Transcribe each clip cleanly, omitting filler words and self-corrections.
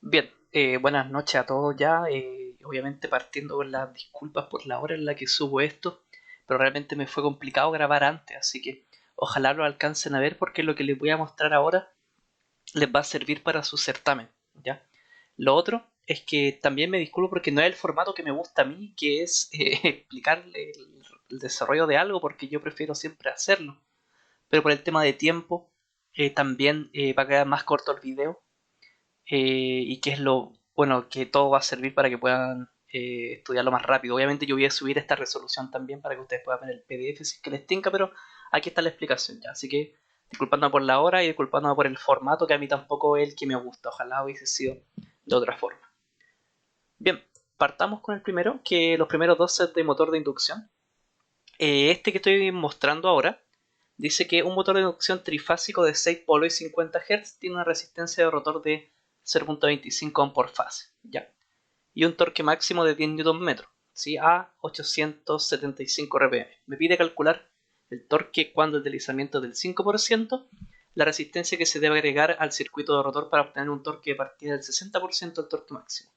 Bien, buenas noches a todos ya. Obviamente partiendo con las disculpas por la hora en la que subo esto, pero realmente me fue complicado grabar antes, así que ojalá lo alcancen a ver porque lo que les voy a mostrar ahora les va a servir para su certamen, ¿ya? Lo otro es que también me disculpo porque no es el formato que me gusta a mí, que es explicarle el desarrollo de algo porque yo prefiero siempre hacerlo, pero por el tema de tiempo también va a quedar más corto el video y que es lo bueno que todo va a servir para que puedan estudiarlo más rápido. Obviamente yo voy a subir esta resolución también para que ustedes puedan ver el PDF si es que les tinca, pero aquí está la explicación ya. Así que disculpándome por la hora y disculpándome por el formato que a mí tampoco es el que me gusta. Ojalá hubiese sido de otra forma. Bien, partamos con el primero, que los primeros dos sets de motor de inducción. Este que estoy mostrando ahora dice que un motor de inducción trifásico de 6 polos y 50 Hz tiene una resistencia de rotor de 0.25 ohm por fase, ¿ya? Y un torque máximo de 10 Nm, ¿sí? A 875 rpm. Me pide calcular el torque cuando el deslizamiento es del 5%, la resistencia que se debe agregar al circuito de rotor para obtener un torque de partida del 60% del torque máximo.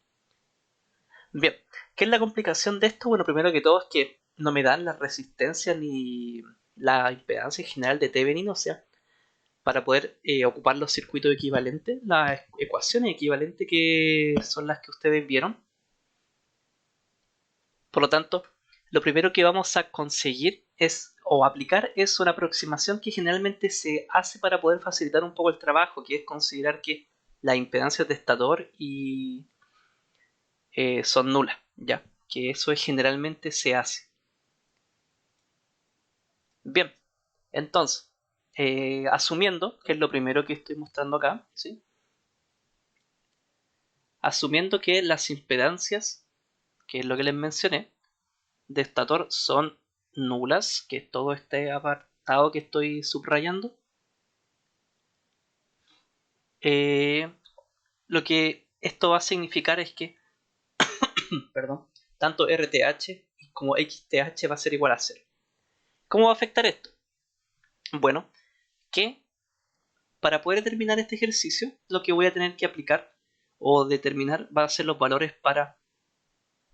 Bien, ¿qué es la complicación de esto? Bueno, primero que todo es que no me dan la resistencia ni la impedancia general de Thevenin, o sea, para poder ocupar los circuitos equivalentes, las ecuaciones equivalentes que son las que ustedes vieron. Por lo tanto, lo primero que vamos a conseguir es o aplicar es una aproximación que generalmente se hace para poder facilitar un poco el trabajo, que es considerar que las impedancias de estator y son nulas, ya, que eso generalmente se hace. Bien, entonces, asumiendo, que es lo primero que estoy mostrando acá, ¿sí? Asumiendo que las impedancias, que es lo que les mencioné, de estator son nulas, que es todo este apartado que estoy subrayando, eh, lo que esto va a significar es que, perdón, tanto RTH como XTH va a ser igual a 0. ¿Cómo va a afectar esto? Bueno, que para poder determinar este ejercicio, lo que voy a tener que aplicar o determinar va a ser los valores para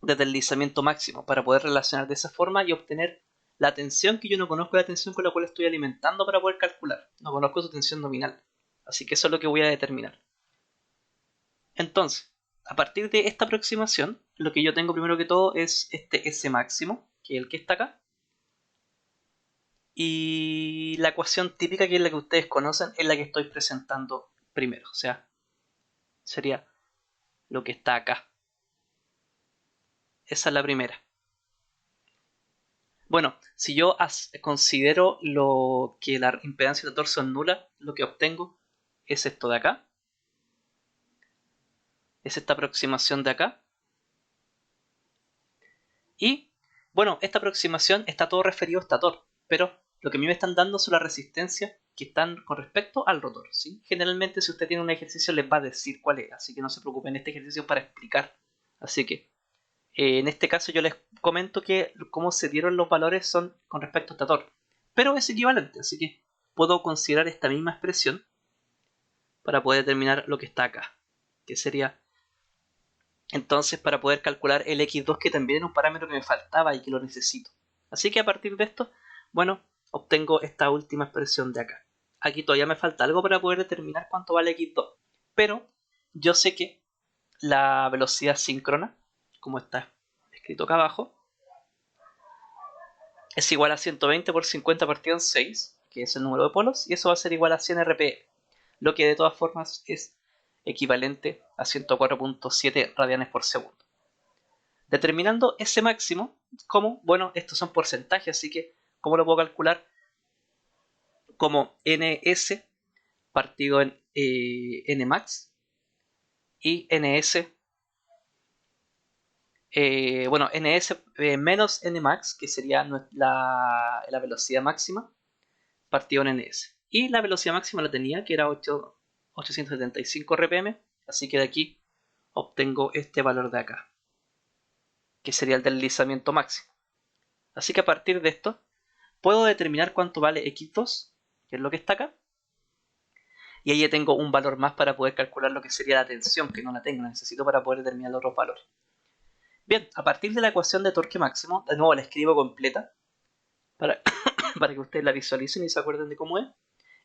de deslizamiento máximo, para poder relacionar de esa forma y obtener la tensión que yo no conozco, la tensión con la cual estoy alimentando para poder calcular. No conozco su tensión nominal. Así que eso es lo que voy a determinar. Entonces, a partir de esta aproximación, lo que yo tengo primero que todo es este S máximo, que es el que está acá, y la ecuación típica, que es la que ustedes conocen, es la que estoy presentando primero. O sea, sería lo que está acá. Esa es la primera. Bueno, si yo considero lo que la impedancia de torso es nula, lo que obtengo es esto de acá, es esta aproximación de acá. Y bueno, esta aproximación está todo referido a estator, pero lo que a mí me están dando son las resistencias que están con respecto al rotor, ¿sí? Generalmente si usted tiene un ejercicio les va a decir cuál es, así que no se preocupen, este ejercicio es para explicar. Así que en este caso yo les comento que cómo se dieron los valores son con respecto a estator, pero es equivalente, así que puedo considerar esta misma expresión para poder determinar lo que está acá, que sería entonces para poder calcular el x2, que también era un parámetro que me faltaba y que lo necesito. Así que a partir de esto, bueno, obtengo esta última expresión de acá. Aquí todavía me falta algo para poder determinar cuánto vale x2, pero yo sé que la velocidad síncrona, como está escrito acá abajo, es igual a 120 por 50 partido en 6, que es el número de polos, y eso va a ser igual a 100 rpm, lo que de todas formas es equivalente a 104.7 radianes por segundo. Determinando ese máximo, ¿cómo? Bueno, estos son porcentajes, así que ¿cómo lo puedo calcular? Como ns partido en nmax y ns, bueno, ns menos nmax, que sería la velocidad máxima, partido en ns. Y la velocidad máxima la tenía, que era 875 rpm, así que de aquí obtengo este valor de acá, que sería el deslizamiento máximo. Así que a partir de esto, puedo determinar cuánto vale x2, que es lo que está acá, Y ahí ya tengo un valor más para poder calcular lo que sería la tensión, que no la tengo, la necesito para poder determinar los otros valores. Bien, a partir de la ecuación de torque máximo, de nuevo la escribo completa para, para que ustedes la visualicen y se acuerden de cómo es.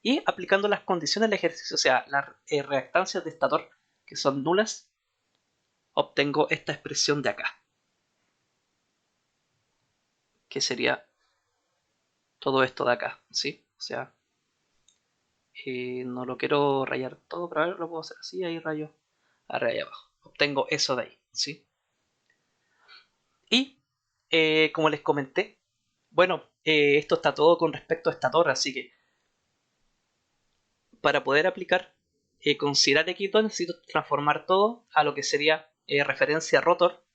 Y aplicando las condiciones del ejercicio, o sea, las reactancias de estator, que son nulas, obtengo esta expresión de acá, que sería todo esto de acá, ¿sí? O sea, no lo quiero rayar todo, pero a ver, lo puedo hacer así, ahí rayo, arriba y abajo. Obtengo eso de ahí, ¿sí? Y, como les comenté, bueno, esto está todo con respecto a estator, así que para poder aplicar, considerar X2 necesito transformar todo a lo que sería referencia rotor.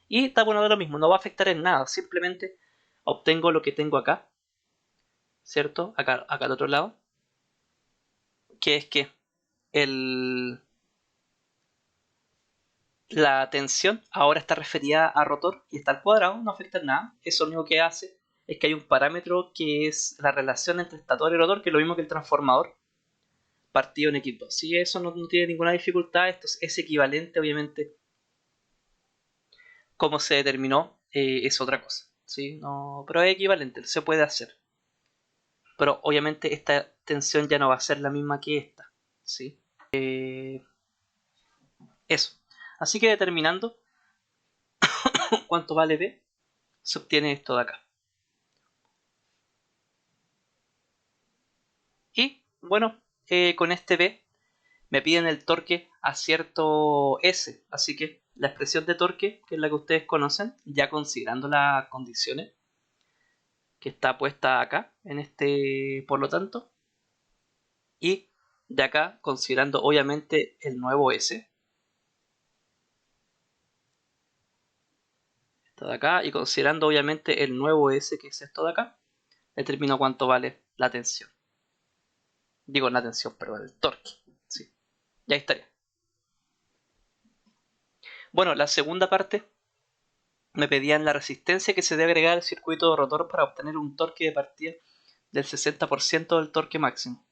Y está bueno de lo mismo, no va a afectar en nada, simplemente obtengo lo que tengo acá, ¿cierto? Acá al otro lado, que es que el, la tensión ahora está referida a rotor y está al cuadrado, no afecta en nada. Eso lo único que hace es que hay un parámetro que es la relación entre estator y rotor, que es lo mismo que el transformador partido en X2. Si eso no tiene ninguna dificultad, esto es equivalente, obviamente, cómo se determinó es otra cosa, ¿sí? No, pero es equivalente, se puede hacer. Pero obviamente esta tensión ya no va a ser la misma que esta, ¿sí? Eso. Así que determinando cuánto vale B, se obtiene esto de acá. Y bueno, con este B me piden el torque a cierto S, así que la expresión de torque, que es la que ustedes conocen, ya considerando las condiciones, que está puesta acá, en este, por lo tanto, y de acá considerando obviamente el nuevo S, esto de acá, y considerando obviamente el nuevo S, que es esto de acá, determino cuánto vale la tensión. Digo la tensión, perdón, el torque. Sí, ya estaría. Bueno, la segunda parte me pedían la resistencia que se debe agregar al circuito de rotor para obtener un torque de partida del 60% del torque máximo.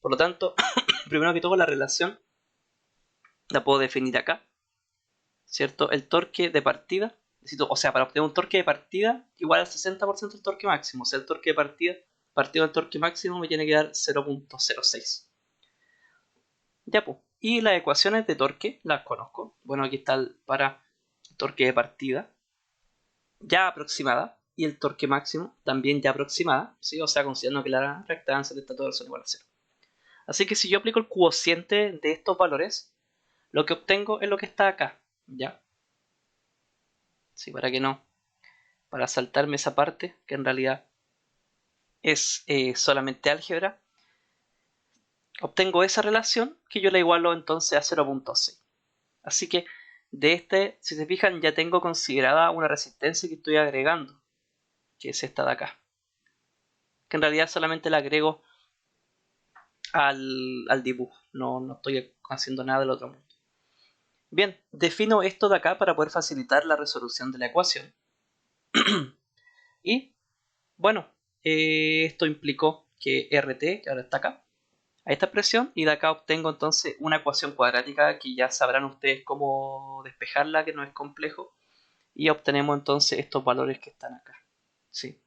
Por lo tanto, primero que todo la relación la puedo definir acá, ¿cierto? El torque de partida, necesito, o sea, para obtener un torque de partida igual al 60% del torque máximo, o sea, el torque de partida partido del torque máximo me tiene que dar 0.06. Ya pues, y las ecuaciones de torque las conozco. Bueno, aquí está para el torque de partida ya aproximada y el torque máximo también ya aproximada, ¿sí? O sea, considerando que la reactancia de estator son igual a 0. Así que si yo aplico el cociente de estos valores, lo que obtengo es lo que está acá, ¿ya? Sí, para que no, para saltarme esa parte, que en realidad es solamente álgebra, obtengo esa relación que yo la igualo entonces a 0.6. Así que de este, si se fijan, ya tengo considerada una resistencia que estoy agregando, que es esta de acá. Que en realidad solamente la agrego al dibujo, no estoy haciendo nada del otro mundo. Bien, defino esto de acá para poder facilitar la resolución de la ecuación. Y bueno, esto implicó que RT, que ahora está acá, a esta expresión, y de acá obtengo entonces una ecuación cuadrática que ya sabrán ustedes cómo despejarla, que no es complejo, y obtenemos entonces estos valores que están acá, ¿sí?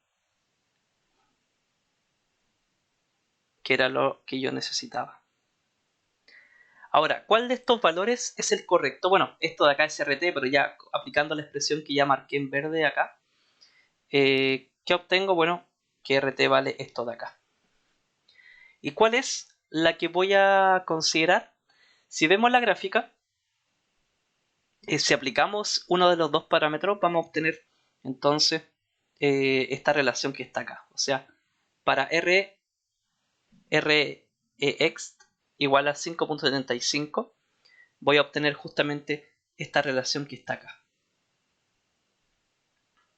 Que era lo que yo necesitaba. Ahora, ¿cuál de estos valores es el correcto? Bueno, esto de acá es RT, pero ya aplicando la expresión que ya marqué en verde acá, ¿qué obtengo? Bueno, que RT vale esto de acá. ¿Y cuál es la que voy a considerar? Si vemos la gráfica, si aplicamos uno de los dos parámetros, vamos a obtener entonces esta relación que está acá. O sea, para Rex igual a 5.75, voy a obtener justamente esta relación que está acá,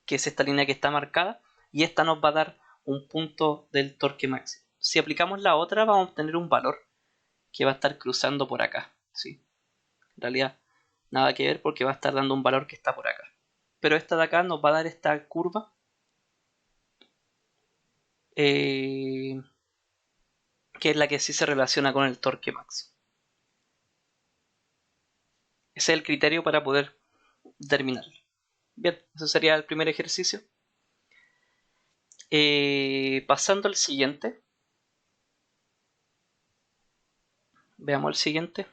que es esta línea que está marcada, y esta nos va a dar un punto del torque máximo. Si aplicamos la otra, vamos a obtener un valor que va a estar cruzando por acá, ¿sí? En realidad, nada que ver porque va a estar dando un valor que está por acá. Pero esta de acá nos va a dar esta curva. que es la que sí se relaciona con el torque máximo. Ese es el criterio para poder determinarlo. Bien, ese sería el primer ejercicio. Pasando al siguiente. Veamos el siguiente.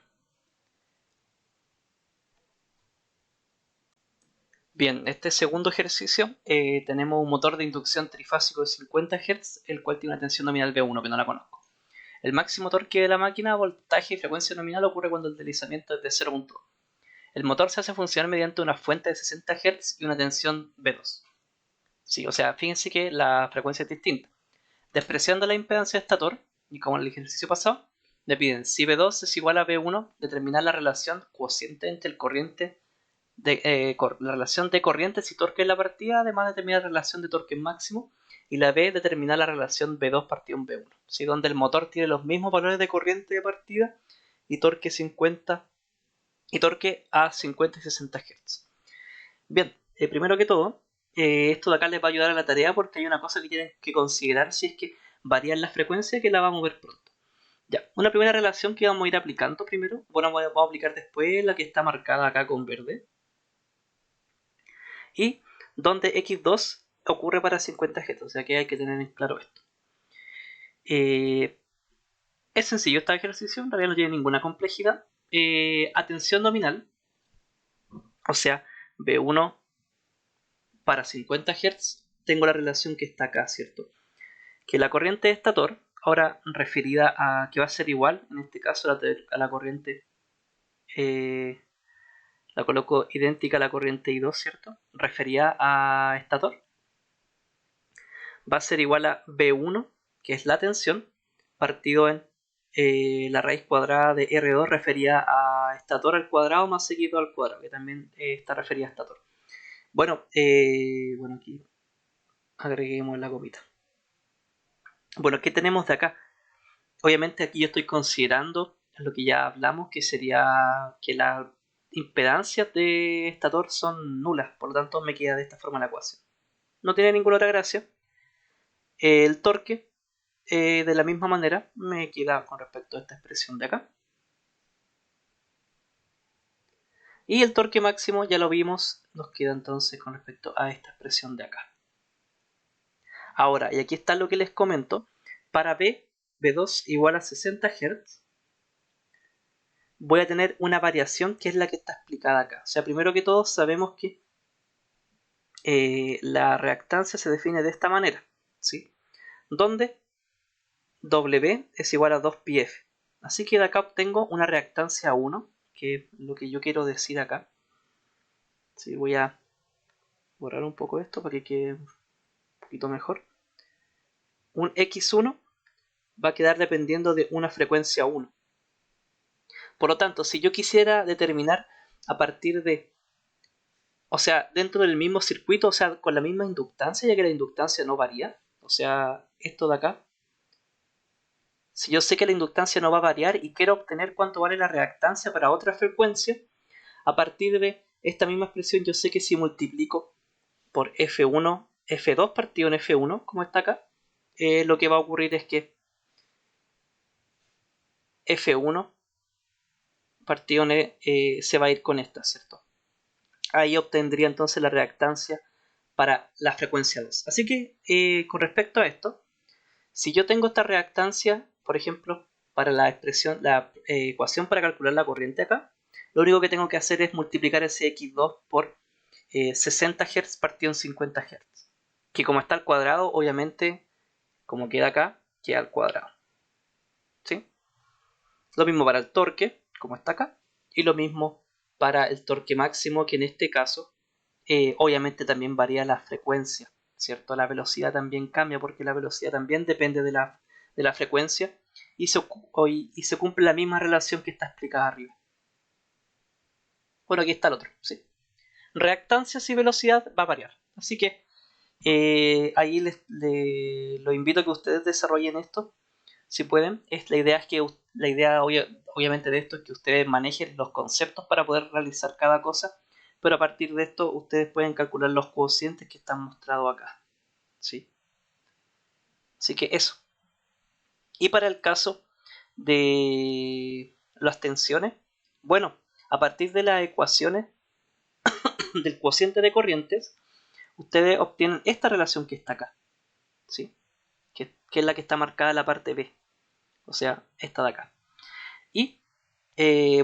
Bien, este segundo ejercicio tenemos un motor de inducción trifásico de 50 Hz, el cual tiene una tensión nominal V1, que no la conozco. El máximo torque de la máquina, voltaje y frecuencia nominal ocurre cuando el deslizamiento es de 0.2. El motor se hace funcionar mediante una fuente de 60 Hz y una tensión V2. Sí, o sea, fíjense que la frecuencia es distinta. Despreciando la impedancia de estator, y como en el ejercicio pasado, le piden si V2 es igual a V1, determinar la relación cociente entre el corriente la relación de corrientes y torque en la partida, además de determinar la relación de torque máximo, y la B determinar la relación V2 partido en V1, ¿sí? Donde el motor tiene los mismos valores de corriente de partida y torque 50 y torque a 50 y 60 Hz. Bien, primero que todo, esto de acá les va a ayudar a la tarea porque hay una cosa que tienen que considerar si es que varían las frecuencias, que la vamos a ver pronto. Ya, una primera relación que vamos a ir aplicando primero, bueno, vamos a aplicar después la que está marcada acá con verde, y donde x2 ocurre para 50 Hz, o sea que hay que tener en claro esto. Es sencillo este ejercicio, en realidad no tiene ninguna complejidad. Atención nominal, o sea, V1 para 50 Hz, tengo la relación que está acá, ¿cierto? Que la corriente de estator, ahora referida a que va a ser igual, en este caso a la corriente, la coloco idéntica a la corriente I2, ¿cierto? Referida a estator, va a ser igual a V1, que es la tensión, partido en la raíz cuadrada de R2 referida a estator al cuadrado más seguido al cuadrado, que también está referida a estator. Bueno, aquí agreguemos la copita. Bueno, ¿qué tenemos de acá? Obviamente aquí yo estoy considerando lo que ya hablamos, que sería que las impedancias de estator son nulas, por lo tanto me queda de esta forma la ecuación. No tiene ninguna otra gracia. El torque, de la misma manera, me queda con respecto a esta expresión de acá. Y el torque máximo, ya lo vimos, nos queda entonces con respecto a esta expresión de acá. Ahora, y aquí está lo que les comento, para V2 igual a 60 Hz, voy a tener una variación que es la que está explicada acá. O sea, primero que todo sabemos que la reactancia se define de esta manera, ¿sí? Donde W es igual a 2πf. Así que de acá obtengo una reactancia 1, que es lo que yo quiero decir acá. ¿Sí? Voy a borrar un poco esto para que quede un poquito mejor. Un x1 va a quedar dependiendo de una frecuencia 1. Por lo tanto, si yo quisiera determinar a partir de, o sea, dentro del mismo circuito, o sea, con la misma inductancia, ya que la inductancia no varía, o sea, esto de acá, si yo sé que la inductancia no va a variar y quiero obtener cuánto vale la reactancia para otra frecuencia, a partir de esta misma expresión yo sé que si multiplico por F1, F2 partido en F1, como está acá, lo que va a ocurrir es que F1 partido en se va a ir con esta, ¿cierto? Ahí obtendría entonces la reactancia para la frecuencia 2. Así que con respecto a esto, si yo tengo esta reactancia, por ejemplo, para la expresión, la ecuación para calcular la corriente acá, lo único que tengo que hacer es multiplicar ese x2 por 60 Hz partido en 50 Hz. Que como está al cuadrado, obviamente, como queda acá, queda al cuadrado. ¿Sí? Lo mismo para el torque, como está acá, y lo mismo para el torque máximo, que en este caso, obviamente también varía la frecuencia, ¿cierto? La velocidad también cambia porque la velocidad también depende de la frecuencia y se cumple la misma relación que está explicada arriba. Bueno, aquí está el otro, ¿sí? Reactancias y velocidad va a variar, así que ahí lo invito a que ustedes desarrollen esto si pueden. La idea obviamente de esto es que ustedes manejen los conceptos para poder realizar cada cosa, pero a partir de esto ustedes pueden calcular los cocientes que están mostrados acá, ¿sí? Así que eso. Y para el caso de las tensiones, bueno, a partir de las ecuaciones del cociente de corrientes, ustedes obtienen esta relación que está acá, ¿sí? Que es la que está marcada en la parte B, o sea, esta de acá. Y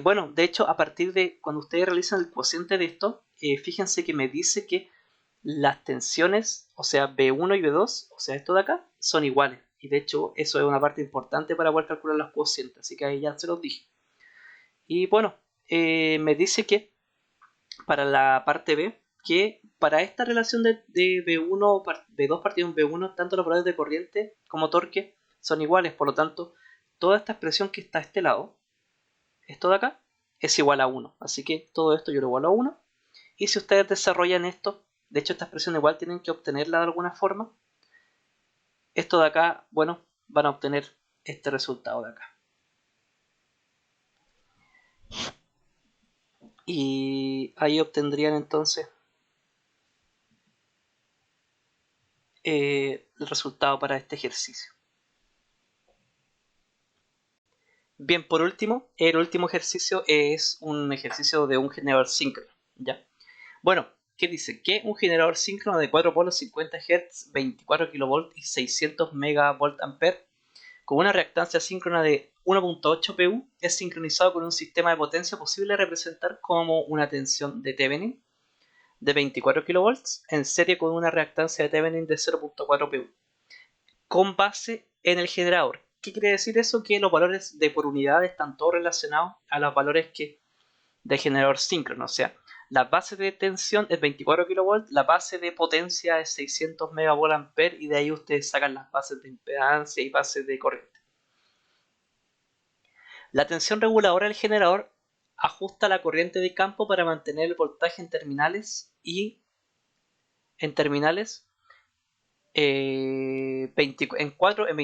bueno, de hecho, a partir de cuando ustedes realizan el cociente de esto, fíjense que me dice que las tensiones, o sea, B1 y B2, o sea, esto de acá, son iguales. Y de hecho, eso es una parte importante para poder calcular los cocientes, así que ahí ya se los dije. Y bueno, me dice que para la parte B, que para esta relación de B1, B2 partido en B1, tanto los valores de corriente como torque son iguales. Por lo tanto, toda esta expresión que está a este lado, esto de acá, es igual a 1. Así que todo esto yo lo igualo a 1. Y si ustedes desarrollan esto, de hecho esta expresión igual tienen que obtenerla de alguna forma. Esto de acá, bueno, van a obtener este resultado de acá. Y ahí obtendrían entonces el resultado para este ejercicio. Bien, por último, el último ejercicio es un ejercicio de un generador síncrono, ¿ya? Bueno, ¿qué dice? Que un generador síncrono de 4 polos 50 Hz, 24 kV y 600 MVA con una reactancia síncrona de 1.8 pu es sincronizado con un sistema de potencia posible de representar como una tensión de Thevenin de 24 kV en serie con una reactancia de Thevenin de 0.4 pu con base en el generador. ¿Qué quiere decir eso? Que los valores de por unidad están todos relacionados a los valores que del generador síncrono. O sea, la base de tensión es 24 kV, la base de potencia es 600 MVA y de ahí ustedes sacan las bases de impedancia y bases de corriente. La tensión reguladora del generador ajusta la corriente de campo para mantener el voltaje en terminales y en terminales 24 kVA en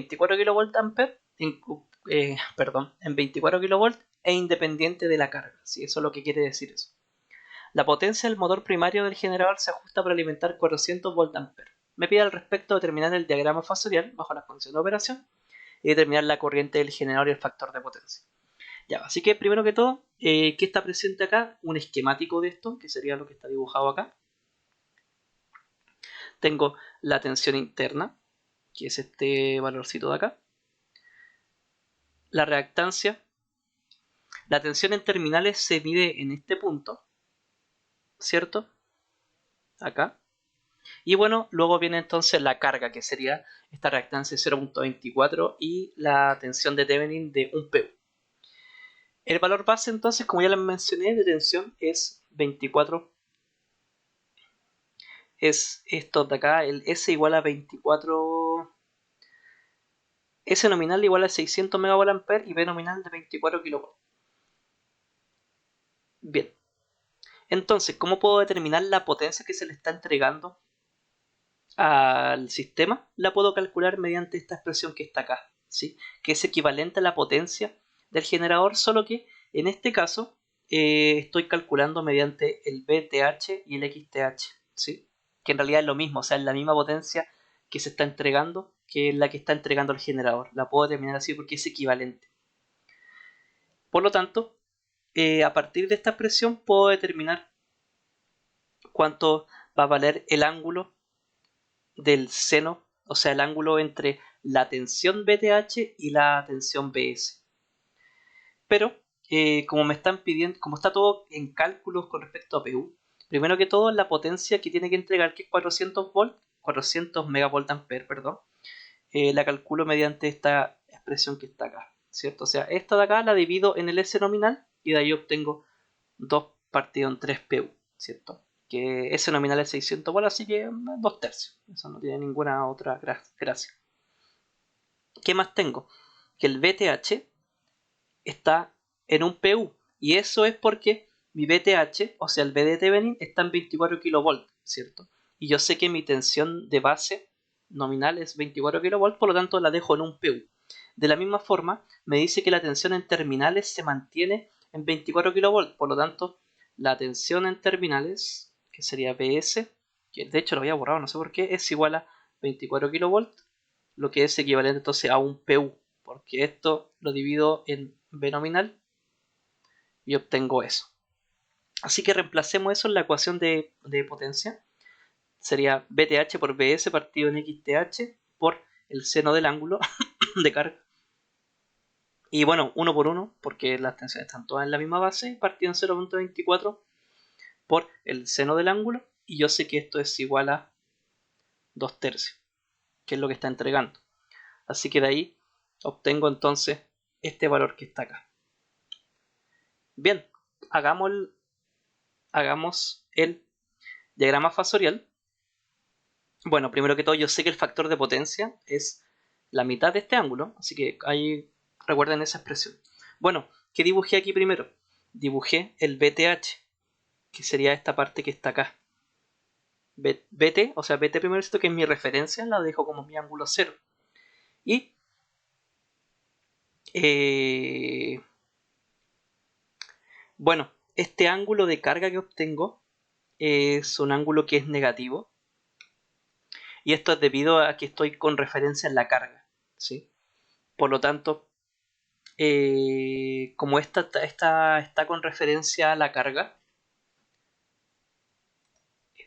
24 kV e independiente de la carga. ¿Sí? Eso es lo que quiere decir eso. La potencia del motor primario del generador se ajusta para alimentar 400 VA. Me pide al respecto determinar el diagrama fasorial bajo las condiciones de operación y determinar la corriente del generador y el factor de potencia. Ya, así que primero que todo, ¿qué está presente acá? Un esquemático de esto, que sería lo que está dibujado acá. Tengo la tensión interna, que es este valorcito de acá. La reactancia. La tensión en terminales se mide en este punto, ¿cierto? Acá. Y bueno, luego viene entonces la carga, que sería esta reactancia de 0.24 y la tensión de Thevenin de 1 pu. El valor base entonces, como ya les mencioné, de tensión es 24. Es esto de acá, el S igual a 24. S nominal igual a 600 MVA y B nominal de 24 kV. Bien, entonces, ¿cómo puedo determinar la potencia que se le está entregando al sistema? La puedo calcular mediante esta expresión que está acá, ¿sí? Que es equivalente a la potencia del generador, solo que en este caso estoy calculando mediante el VTH y el XTH, ¿sí? Que en realidad es lo mismo, o sea, es la misma potencia que se está entregando que la que está entregando el generador. La puedo determinar así porque es equivalente. Por lo tanto, a partir de esta expresión puedo determinar cuánto va a valer el ángulo del seno, o sea, el ángulo entre la tensión BTH y la tensión BS. Pero, como me están pidiendo, como está todo en cálculos con respecto a PU, primero que todo la potencia que tiene que entregar, que es 400 volt, 400 megavolt ampere, perdón, la calculo mediante esta expresión que está acá, ¿cierto? O sea, esta de acá la divido en el S nominal y de ahí obtengo 2 partido en 3 PU, ¿cierto? Que S nominal es 600 volt, así que 2 tercios. Eso no tiene ninguna otra gracia. ¿Qué más tengo? Que el VTH está en un PU. Y eso es porque mi VTH, o sea, el V de Thevenin, está en 24 kV, ¿cierto? Y yo sé que mi tensión de base nominal es 24 kV, por lo tanto la dejo en un PU. De la misma forma, me dice que la tensión en terminales se mantiene en 24 kV, por lo tanto, la tensión en terminales, que sería PS, que de hecho lo había borrado, no sé por qué, es igual a 24 kV, lo que es equivalente entonces a un PU, porque esto lo divido en b nominal y obtengo eso. Así que reemplacemos eso en la ecuación de potencia. Sería bth por bs partido en xth por el seno del ángulo de carga. Y bueno, uno por uno, porque las tensiones están todas en la misma base, partido en 0.24 por el seno del ángulo. Y yo sé que esto es igual a 2 tercios, que es lo que está entregando. Así que de ahí obtengo entonces este valor que está acá. Bien, hagamos el diagrama fasorial. Bueno, primero que todo yo sé que el factor de potencia es la mitad de este ángulo, así que ahí recuerden esa expresión. Bueno, ¿qué dibujé aquí primero? Dibujé el BTH, que sería esta parte que está acá. BT, o sea, BT primero, esto que es mi referencia, la dejo como mi ángulo cero. Y bueno, este ángulo de carga que obtengo es un ángulo que es negativo. Y esto es debido a que estoy con referencia en la carga, ¿sí? Por lo tanto, como esta está con referencia a la carga,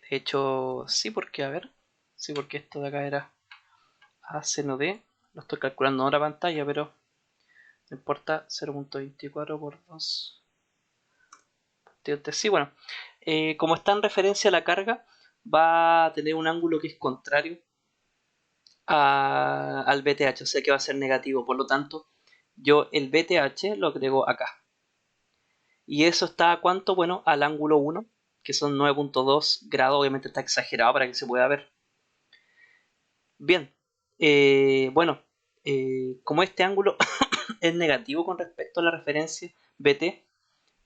de hecho, sí, porque, a ver, sí, porque esto de acá era A seno D, lo estoy calculando en la pantalla, pero no importa, 0.24 por 2. Sí, bueno, como está en referencia a la carga, va a tener un ángulo que es contrario al BTH, o sea que va a ser negativo. Por lo tanto, yo el BTH lo agrego acá. Y eso está a cuánto? Bueno, al ángulo 1, que son 9.2 grados. Obviamente está exagerado para que se pueda ver. Bien, bueno, como este ángulo es negativo con respecto a la referencia BT,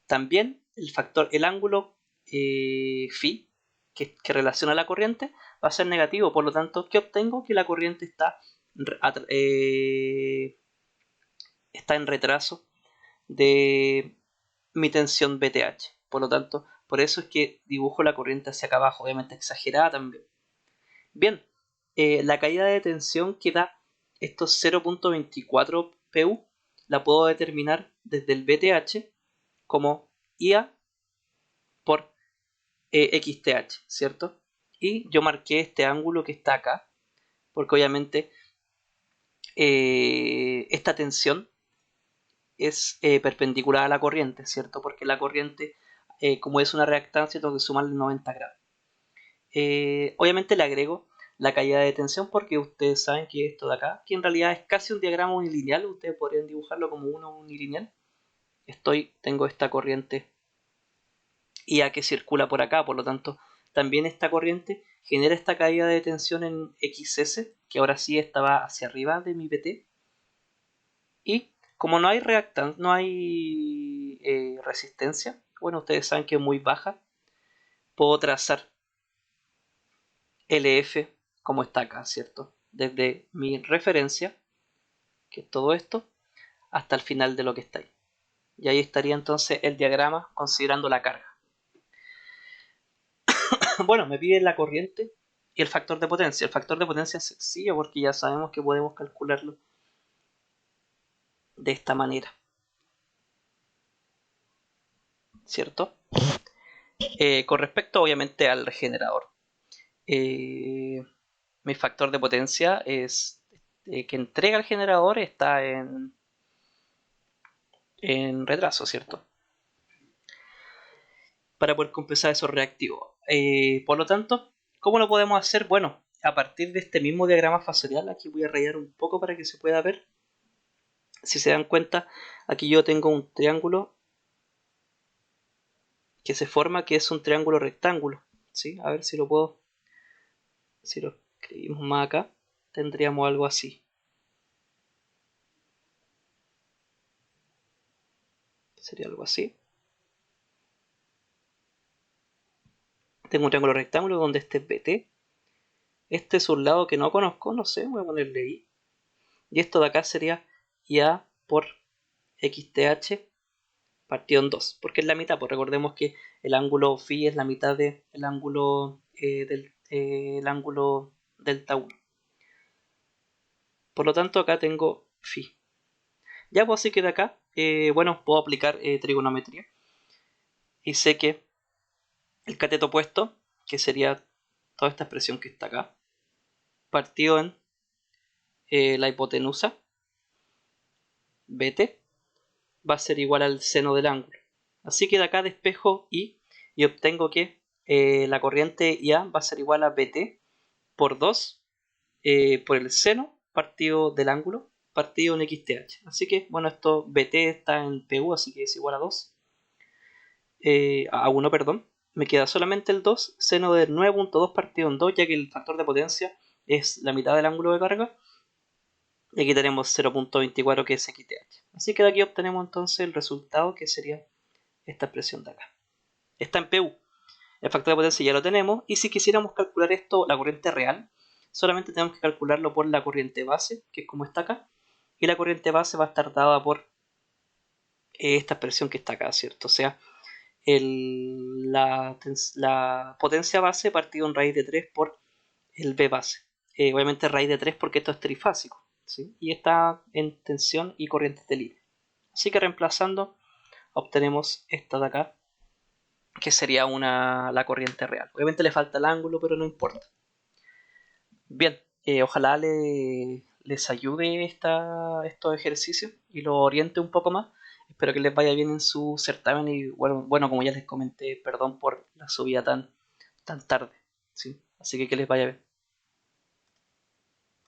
también el ángulo phi que relaciona la corriente va a ser negativo. Por lo tanto, ¿qué obtengo? Que la corriente está en retraso de mi tensión BTH. Por lo tanto, por eso es que dibujo la corriente hacia acá abajo, obviamente exagerada también. Bien, la caída de tensión que da estos 0.24 PU la puedo determinar desde el BTH como IA por XTH, ¿cierto? Y yo marqué este ángulo que está acá, porque obviamente esta tensión es perpendicular a la corriente, ¿cierto? Porque la corriente, como es una reactancia, tengo que sumarle 90 grados. Obviamente le agrego la caída de tensión porque ustedes saben que esto de acá, que en realidad es casi un diagrama unilineal, ustedes podrían dibujarlo como uno unilineal. Tengo esta corriente IA que circula por acá, por lo tanto, también esta corriente genera esta caída de tensión en XS, que ahora sí estaba hacia arriba de mi PT. Y como no hay reactante, no hay resistencia, bueno, ustedes saben que es muy baja, puedo trazar LF como está acá, ¿cierto? Desde mi referencia, que es todo esto, hasta el final de lo que está ahí. Y ahí estaría entonces el diagrama considerando la carga. Bueno, me pide la corriente y el factor de potencia. El factor de potencia es sencillo porque ya sabemos que podemos calcularlo de esta manera, ¿cierto? Con respecto obviamente al generador, mi factor de potencia es que entrega el generador está en retraso, ¿cierto? Para poder compensar esos reactivos. Por lo tanto, ¿cómo lo podemos hacer? Bueno, a partir de este mismo diagrama fasorial, aquí voy a rayar un poco para que se pueda ver. Si se dan cuenta, aquí yo tengo un triángulo que se forma, que es un triángulo rectángulo. ¿Sí? A ver si lo puedo. Si lo escribimos más acá, tendríamos algo así. Sería algo así. Tengo un triángulo rectángulo donde este es BT. Este es un lado que no conozco, no sé, voy a ponerle I. Y esto de acá sería IA por XTH partido en 2, porque es la mitad, pues recordemos que el ángulo phi es la mitad del ángulo el ángulo delta 1. Por lo tanto, acá tengo phi. Ya pues así que de acá, bueno, puedo aplicar trigonometría y sé que el cateto opuesto, que sería toda esta expresión que está acá, partido en la hipotenusa, BT, va a ser igual al seno del ángulo. Así que de acá despejo y obtengo que la corriente IA va a ser igual a BT por 2 por el seno partido del ángulo partido en XTH. Así que, bueno, esto BT está en PU, así que es igual a 2. A 1, perdón. Me queda solamente el 2 seno de 9.2 partido en 2, ya que el factor de potencia es la mitad del ángulo de carga. Y aquí tenemos 0.24 que es XTH. Así que de aquí obtenemos entonces el resultado que sería esta expresión de acá. Está en PU. El factor de potencia ya lo tenemos. Y si quisiéramos calcular esto, la corriente real, solamente tenemos que calcularlo por la corriente base, que es como está acá. Y la corriente base va a estar dada por esta expresión que está acá, ¿cierto? O sea, la potencia base partido en raíz de 3 por el B base. Obviamente raíz de 3 porque esto es trifásico, ¿sí? Y está en tensión y corriente de libre. Así que reemplazando obtenemos esta de acá, que sería la corriente real. Obviamente le falta el ángulo, pero no importa. Bien, ojalá les ayude estos ejercicios y los oriente un poco más. Espero que les vaya bien en su certamen y bueno, como ya les comenté, perdón por la subida tan tarde, ¿sí? Así que les vaya bien.